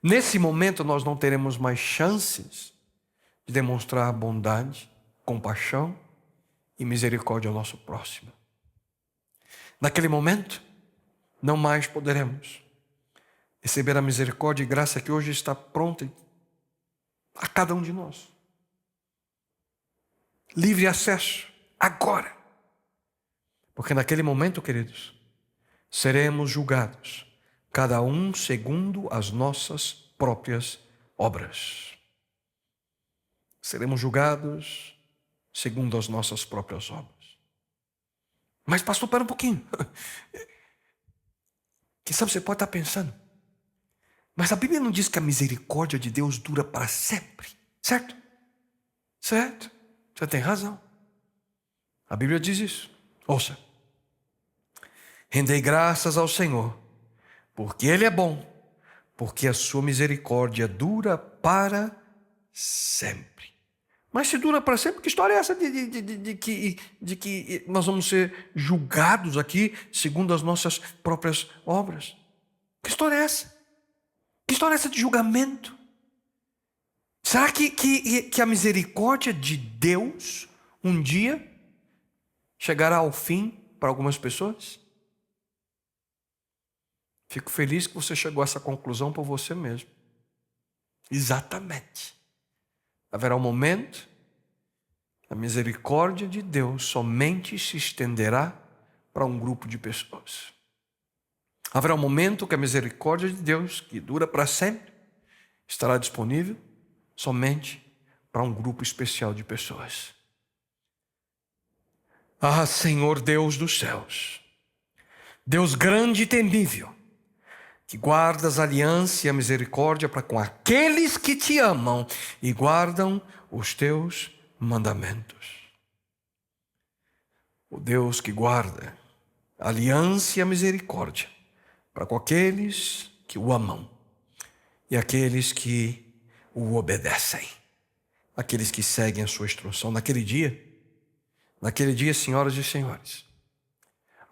Nesse momento nós não teremos mais chances de demonstrar bondade, compaixão e misericórdia ao nosso próximo. Naquele momento, não mais poderemos receber a misericórdia e graça que hoje está pronta a cada um de nós. Livre acesso, agora. Porque naquele momento, queridos, seremos julgados, cada um segundo as nossas próprias obras. Seremos julgados segundo as nossas próprias obras. Mas pastor, para um pouquinho. Quem sabe você pode estar pensando, mas a Bíblia não diz que a misericórdia de Deus dura para sempre, certo? Certo? Você tem razão. A Bíblia diz isso. Ouça. Rendei graças ao Senhor, porque Ele é bom, porque a sua misericórdia dura para sempre. Mas se dura para sempre, que história é essa de que nós vamos ser julgados aqui segundo as nossas próprias obras? Que história é essa? Que história é essa de julgamento? Será que a misericórdia de Deus um dia chegará ao fim para algumas pessoas? Fico feliz que você chegou a essa conclusão por você mesmo. Exatamente. Haverá um momento, a misericórdia de Deus somente se estenderá para um grupo de pessoas. Haverá um momento que a misericórdia de Deus, que dura para sempre, estará disponível somente para um grupo especial de pessoas. Ah, Senhor Deus dos céus, Deus grande e temível, que guardas a aliança e a misericórdia para com aqueles que te amam e guardam os teus mandamentos. O Deus que guarda a aliança e a misericórdia para com aqueles que o amam e aqueles que o obedecem, aqueles que seguem a sua instrução. Naquele dia, senhoras e senhores,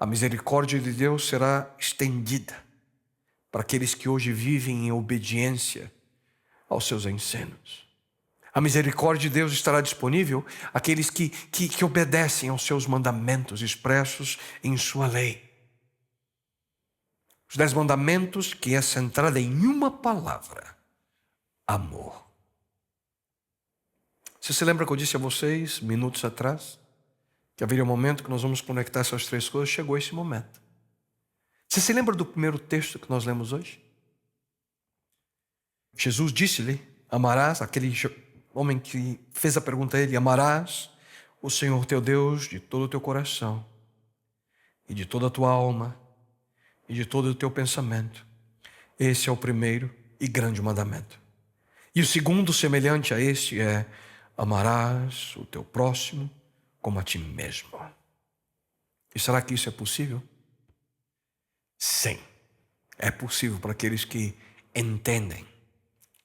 a misericórdia de Deus será estendida para aqueles que hoje vivem em obediência aos seus ensinos. A misericórdia de Deus estará disponível àqueles que obedecem aos seus mandamentos expressos em sua lei. Os 10 mandamentos, que é centrada em uma palavra: amor. Você se lembra que eu disse a vocês, minutos atrás, que haveria um momento que nós vamos conectar essas 3 coisas? Chegou esse momento. Você se lembra do primeiro texto que nós lemos hoje? Jesus disse-lhe: amarás, aquele homem que fez a pergunta a ele, amarás o Senhor teu Deus de todo o teu coração, e de toda a tua alma, e de todo o teu pensamento. Esse é o primeiro e grande mandamento. E o segundo, semelhante a este, é: amarás o teu próximo como a ti mesmo. E será que isso é possível? Sim, é possível para aqueles que entendem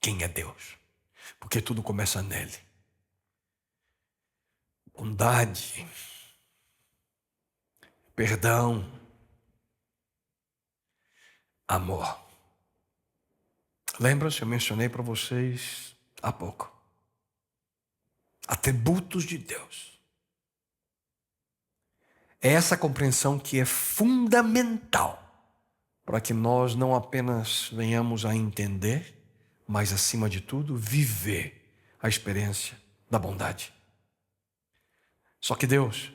quem é Deus, porque tudo começa nele. Bondade, perdão, amor. Lembra-se, eu mencionei para vocês há pouco. Atributos de Deus. É essa compreensão que é fundamental para que nós não apenas venhamos a entender, mas, acima de tudo, viver a experiência da bondade. Só que Deus,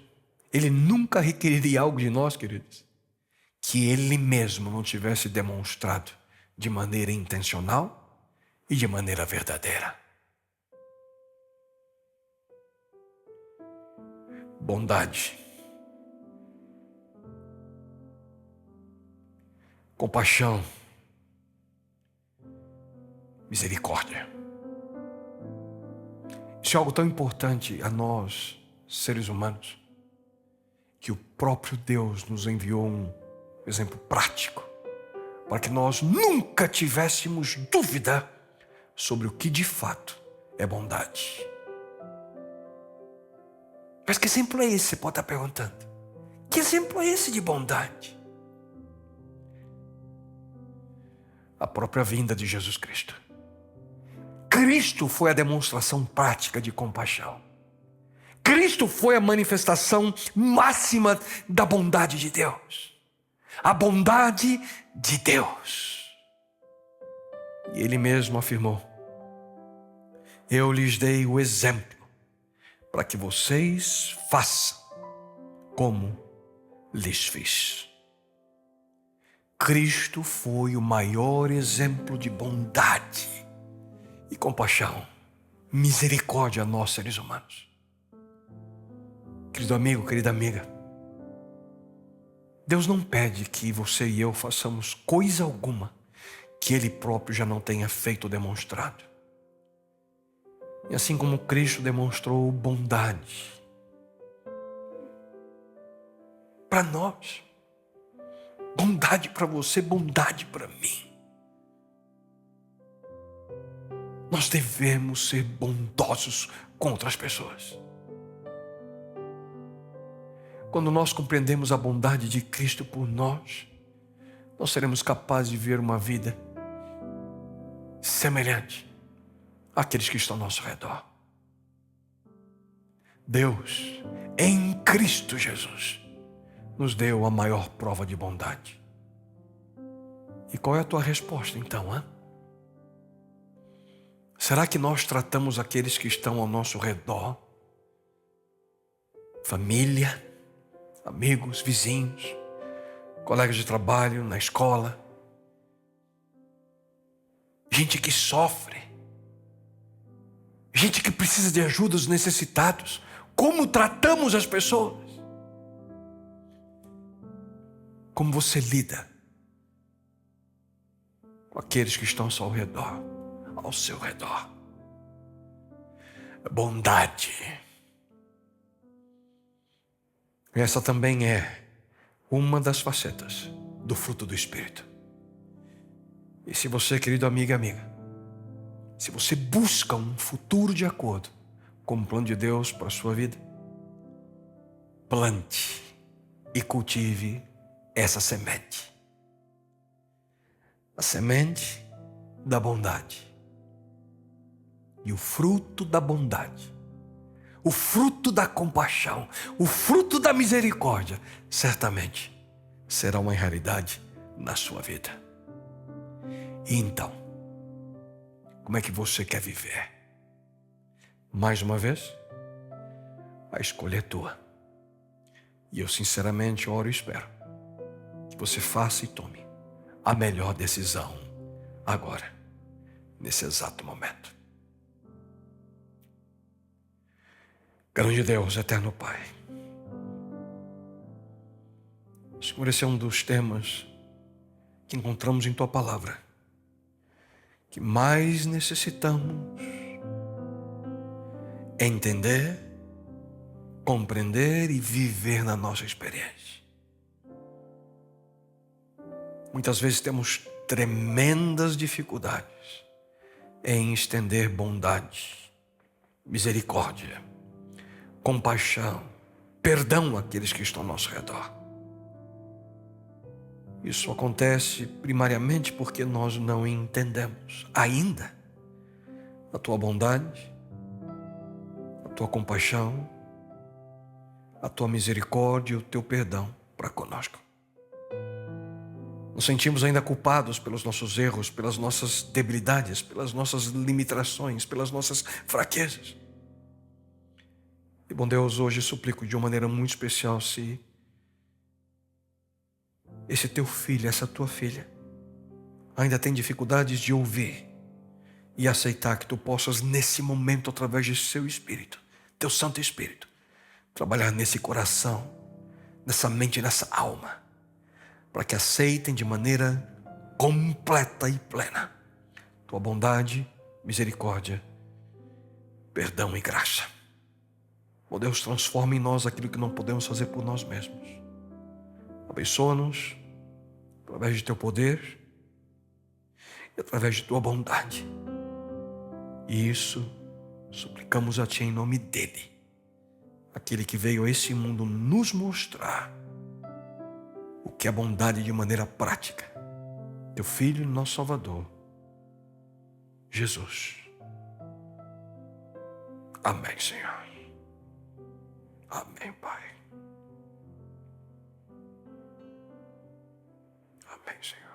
Ele nunca requeriria algo de nós, queridos, que Ele mesmo não tivesse demonstrado de maneira intencional e de maneira verdadeira. Bondade, compaixão, misericórdia. Isso é algo tão importante a nós, seres humanos, que o próprio Deus nos enviou um exemplo prático para que nós nunca tivéssemos dúvida sobre o que de fato é bondade. Mas que exemplo é esse? Você pode estar perguntando. Que exemplo é esse de bondade? A própria vinda de Jesus Cristo. Cristo foi a demonstração prática de compaixão. Cristo foi a manifestação máxima da bondade de Deus. A bondade de Deus. E Ele mesmo afirmou: eu lhes dei o exemplo para que vocês façam como lhes fiz. Cristo foi o maior exemplo de bondade e compaixão, misericórdia a nós, seres humanos. Querido amigo, querida amiga, Deus não pede que você e eu façamos coisa alguma que Ele próprio já não tenha feito ou demonstrado. E assim como Cristo demonstrou bondade para nós, bondade para você, bondade para mim, nós devemos ser bondosos com outras pessoas. Quando nós compreendemos a bondade de Cristo por nós, nós seremos capazes de ver uma vida semelhante àqueles que estão ao nosso redor. Deus, em Cristo Jesus, nos deu a maior prova de bondade. E qual é a tua resposta então, hein? Será que nós tratamos aqueles que estão ao nosso redor, família, amigos, vizinhos, colegas de trabalho, na escola, gente que sofre, gente que precisa de ajuda, os necessitados, como tratamos as pessoas? como você lida com aqueles que estão ao seu redor. Bondade. Essa também é uma das facetas do fruto do Espírito. E se você, querido amigo e amiga, se você busca um futuro de acordo com o plano de Deus para a sua vida, plante e cultive essa semente. A semente da bondade. E o fruto da bondade, o fruto da compaixão, o fruto da misericórdia, certamente será uma realidade na sua vida. E então, como é que você quer viver? Mais uma vez, a escolha é tua. E eu sinceramente oro e espero que você faça e tome a melhor decisão agora, nesse exato momento. Grande Deus, eterno Pai, Senhor, esse é um dos temas que encontramos em Tua Palavra, que mais necessitamos entender, compreender e viver na nossa experiência. Muitas vezes temos tremendas dificuldades em estender bondade, misericórdia, compaixão, perdão àqueles que estão ao nosso redor. Isso acontece primariamente porque nós não entendemos ainda a Tua bondade, a Tua compaixão, a Tua misericórdia e o Teu perdão para conosco. Nos sentimos ainda culpados pelos nossos erros, pelas nossas debilidades, pelas nossas limitações, pelas nossas fraquezas. E, bom Deus, hoje suplico de uma maneira muito especial se esse teu filho, essa tua filha, ainda tem dificuldades de ouvir e aceitar que tu possas, nesse momento, através de seu Espírito, teu Santo Espírito, trabalhar nesse coração, nessa mente, nessa alma, para que aceitem de maneira completa e plena tua bondade, misericórdia, perdão e graça. Ó Deus, transforma em nós aquilo que não podemos fazer por nós mesmos. Abençoa-nos através de teu poder e através de tua bondade. E isso suplicamos a ti em nome dele, aquele que veio a esse mundo nos mostrar o que é bondade de maneira prática. Teu Filho, nosso Salvador, Jesus. Amém, Senhor. Amém, Pai. Amém, Senhor.